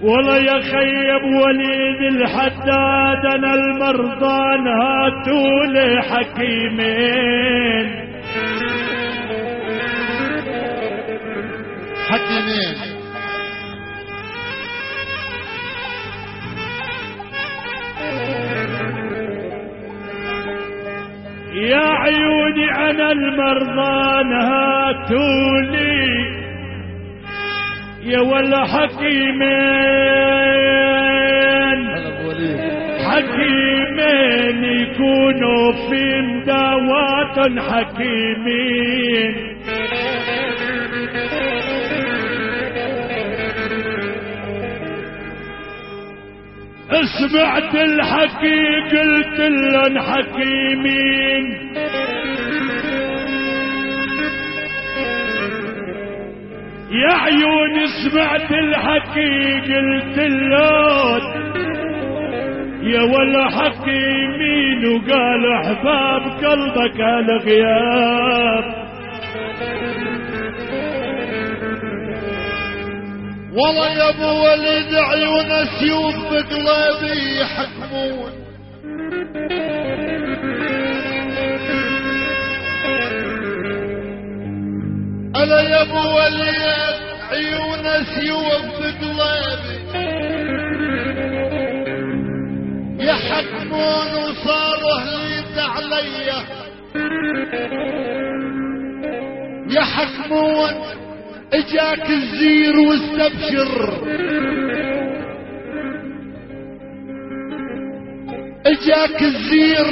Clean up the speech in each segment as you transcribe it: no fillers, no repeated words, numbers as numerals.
والله يا خيب وليد الحداد انا المرضان هاتولي حكيمين حكيمين يا عيوني انا المرضان هاتولي يا ولا حكيمين حكيمين يكونوا في مداوات حكيمين سمعت الحكي قلت لهم حكيمين يا عيوني سمعت الحكي قلت لهم يا ولا حكيمين وقال احباب قلبك الغياب والله يا ابو وليد عيون سيوف بقلبي يحكمون الا يا ابو وليد عيون سيوف بقلبي يحكمون وصاروا هليت عليا يحكمون اجاك الزير واستبشر اجاك الزير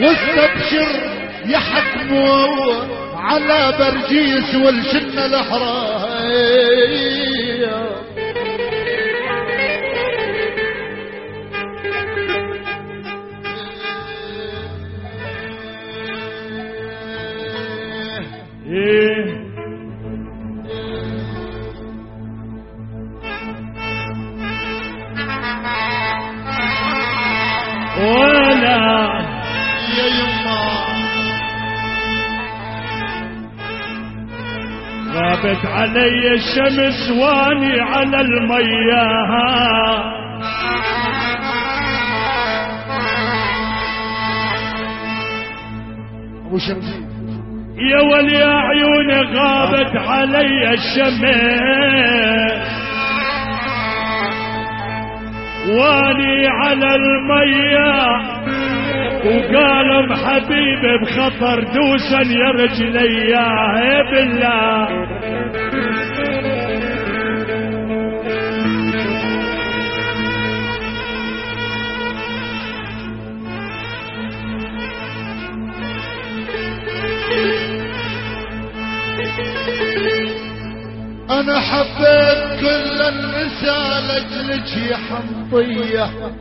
واستبشر يحكموا على برجيس والجنة الحراية ولا يا يما غابت علي الشمس واني على المياه ابو شمسي يا ولي عيوني غابت علي الشمس واني على المياه وقالوا حبيبي بخطر دوسا يا رجلي يا بالله انا حبيت كل النساء لاجلك يا حمطيه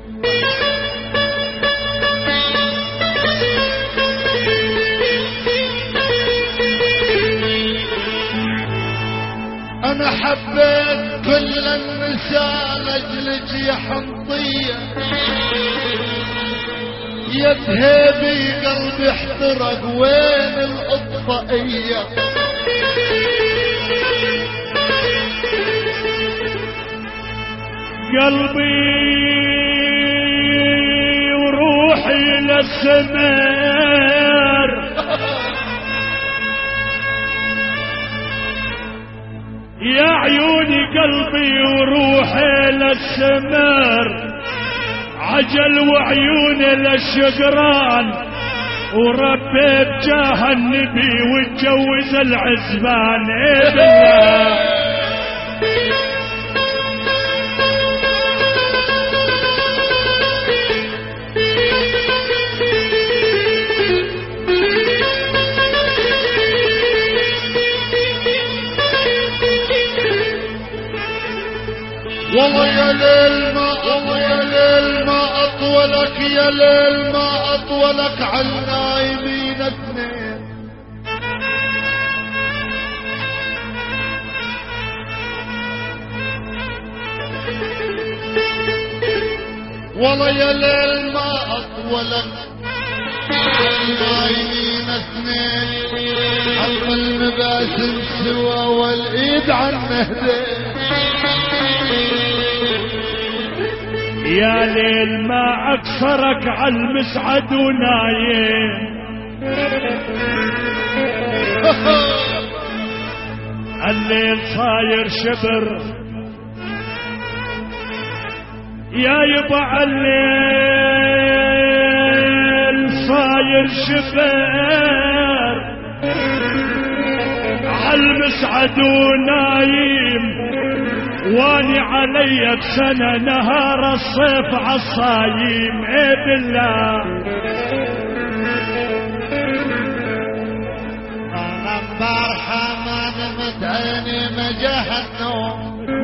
انا حبيت كل النساء لاجلك يا حمطيه يا بهيبي قلبي احترق وين الاطفائيه قلبي وروحي للسمر يا عيوني قلبي وروحي للسمر عجل وعيوني للشقران وربي بجاه النبي واتجوز العزبان ايه بالله والله يا ليل ما والله يا ليل ما اطولك يا ليل ما اطولك عالنايمين اثنين والله يا ليل ما اطولك عالنايمين اثنين حط المباسم سوا والايد عن نهدين يا ليل ما اكثرك عالمسعد ونايم الليل صاير شبر يا يبا الليل صاير شبر عالمسعد ونايم واني علي بسنة نهار الصيف عالصايم اي بالله انا امبارحة ما نمت عيني مجاه النوم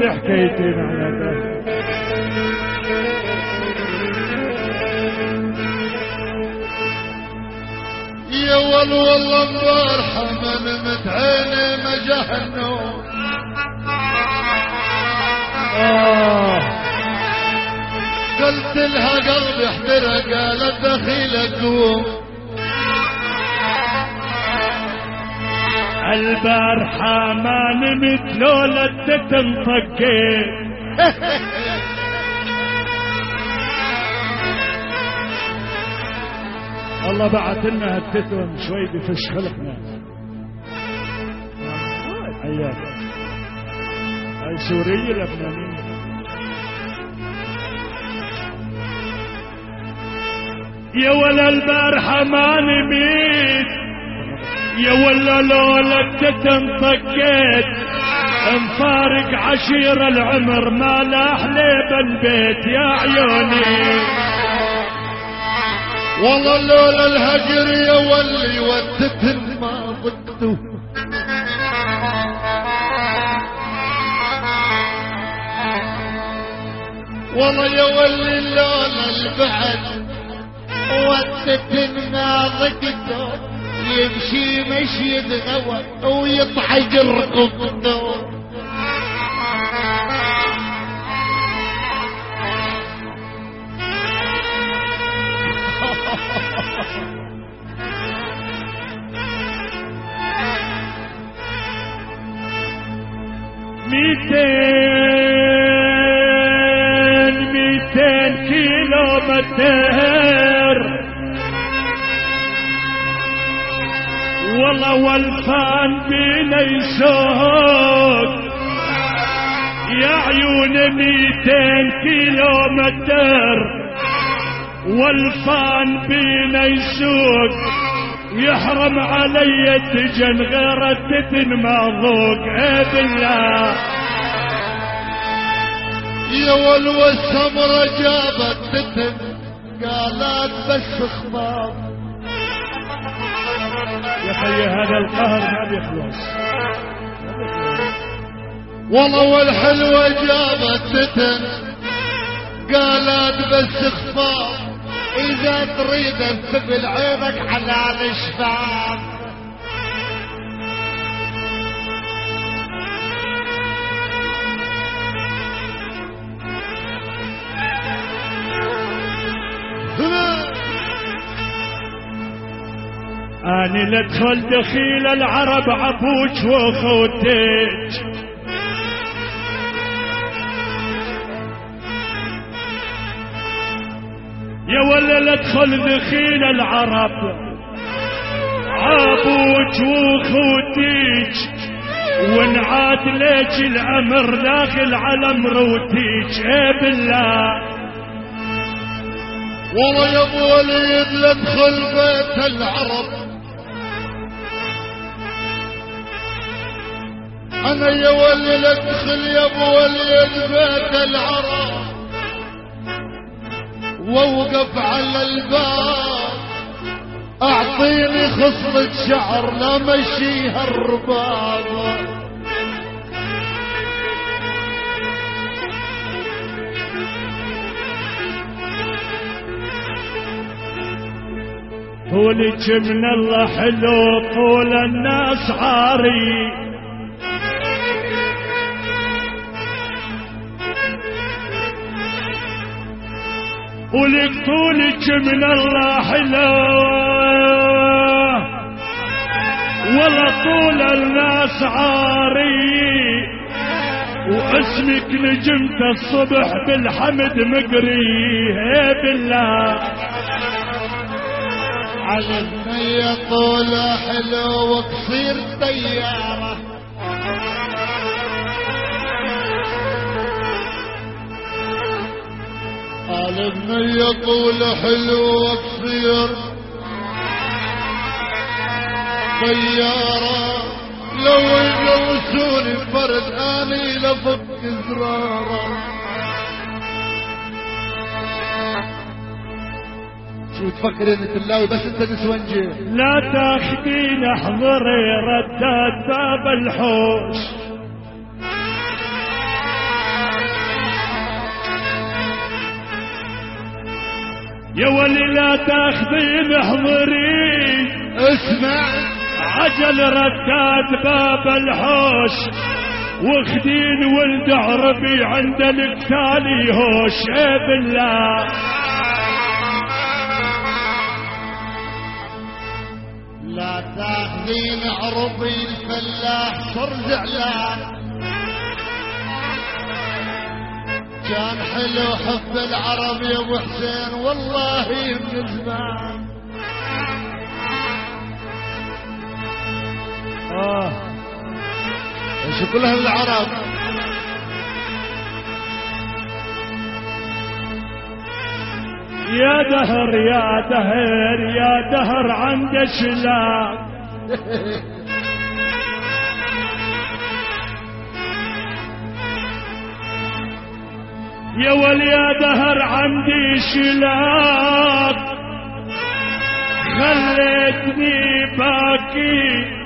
حكايتين على ده يا والله امبارحة ما نمت عيني مجاه النوم قلت لها قلبي احترق قالت دخيلك قوم البارحة ما نمت لولا التتن طقيت الله بعت لنا التتن شوي بفش خلقنا حياك هاي سورية لبنانية يا ولا البارحة ما نميت يا ولا لولا التتن طقيت مفارق عشير العمر ما لاح لي بالبيت يا عيوني والله لولا الهجر يا ولي والتتن ما ضقته والله يا ولي لولا البعد والتتن ما ضقته يمشي مشي الغوى ويطحق رقبته ميتين كيلومتر والله والفان بينا يسوق يا عيون 200 كيلومتر والفان بينا يسوق يحرم علي التجن غير التتن ما ذوق اي بالله يا ولو السمرة جابت تتن قالت بس خباب يا خي هذا القهر ما بيخلص والله والحلوة جابت تتن قالت بس خباب اذا تريد تقبل عينك حلال شباب اني لادخل دخيل العرب عبوك وخوتك يا ولا لادخل دخيل العرب عبوك وخوتك ونعاد ليك الامر داخل على مروتك اي بالله والله يا ابو وليد لادخل بيت العرب انا يا ولي لادخل يا ابو وليد بيت العرب واوقف على الباب اعطيني خصلة شعر لا مشيها الرباب طولك من الله حلو طول الناس عاري ولك طولك من الله حلو ولا طول الناس عاري اسمك نجمت الصبح بالحمد مقريه بالله. على النية طولة حلو وقصير طيارة، على النية طولة حلو وقصير طيارة، لو يجوسوني فرد اني لفك زرارة. شو تفكر انت تلاوي بس انت نسونجي؟ لا تاخدين احضري ردات باب الحوش، يا ولي لا تاخدين احضري اسمع عجل ردات باب الحوش، واخدين ولد عربي عند القتال يهوش بالله. لا تاخذين عربي الفلاح صر زعلان، كان حلو حب العرب يا ابو حسين والله من زمان. ايش كلها العرب؟ يا دهر يا دهر يا دهر عند شلاك، يا ولي يا دهر عندي شلاك، خليتني باكي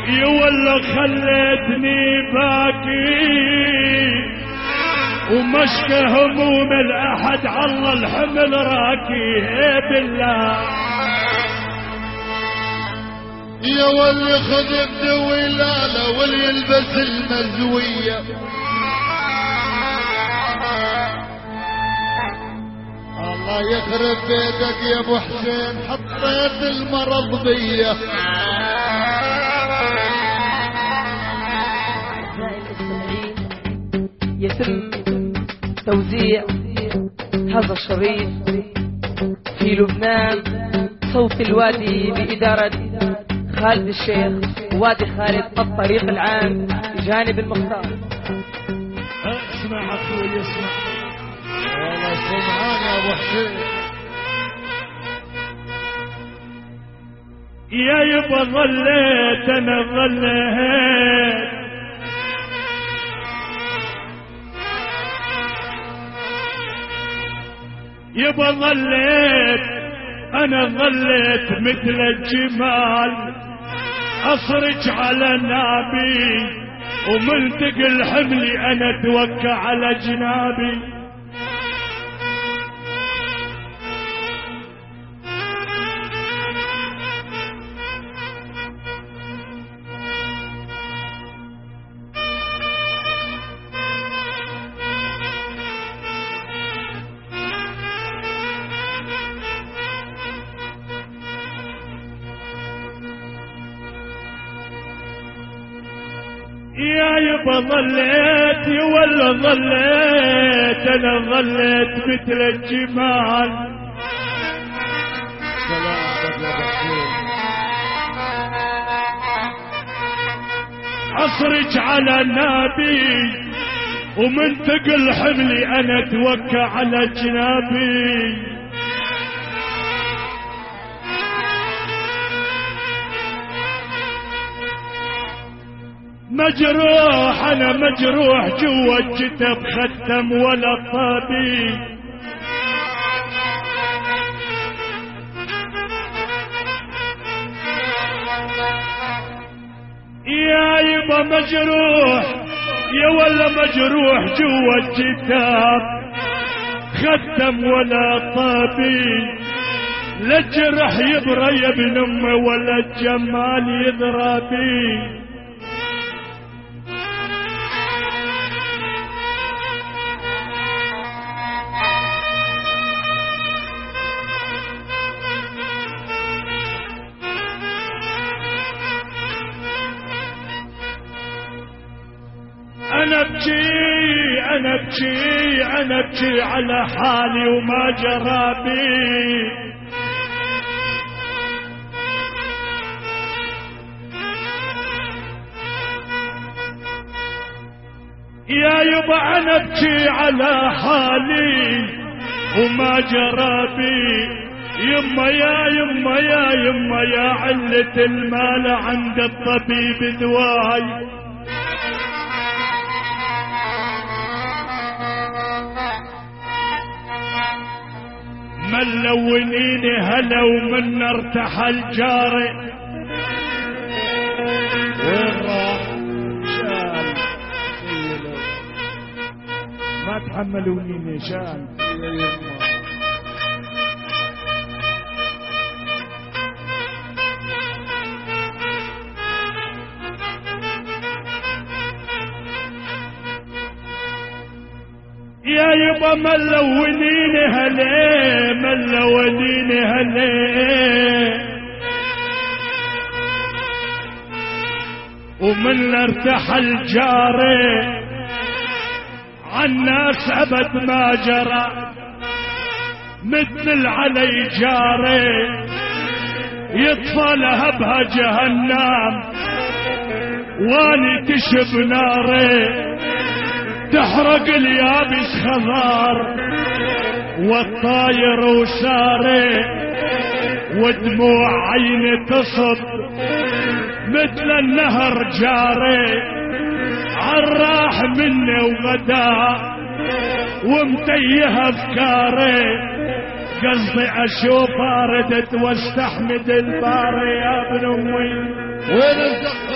يا والله خليتني باكي، ومشكى هموم الأحد على الحمل راكي بالله. يا ولي خذ الدوي لا لا ولي يلبس المزوية، الله يخرب بيتك يا ابو حسين حطيت المرض بيا. يتم توزيع هذا الشريط في لبنان صوت الوادي بإدارة خالد الشيخ وادي خالد الطريق العام بجانب المختار. اسمع اخوي اسمع، والله سمعان يا ابو حسين. يا يبا ظليت انا ظليت، يبا ظليت انا ظليت مثل الجمال، اصرج على نابي وملتق الحمل انا اتوكى على جنابي. يا يبا ظليت يا ولا ظليت انا ظليت مثل الجمال، اصرج على النبي ومنتقل حملي انا اتوكى على جنابي. مجروح انا مجروح جوا الجتب ختم ولا طابي، يا يبا مجروح يا ولا مجروح جوا الجتب ختم ولا طابي، لا الجرح يبرى يا ابن امي ولا الجمال يضربي. أنا أبكي على حالي وما جرى بي. يا يبا أنا أبكي على حالي وما جرى بي. يما يا علة المال عند الطبيب دواي. ملونيني هلا ومن ارتحل جاري. وين راح؟ شال ما تحملونيني شال. يا يما يا يبا ملونيني هلي ومن ارتحل جاري عالناس ابد ما جرى. مثل علي جاري يطفى لهبها جهنم واني تشب ناري. تحرق اليابس خضار والطاير وساري ودموع عيني تصب مثل النهر جاري. عالراح مني وغدا ومتيه افكاري. قصدي اشوف ردت واستحمد الباري يا ابن امي. وين الزقة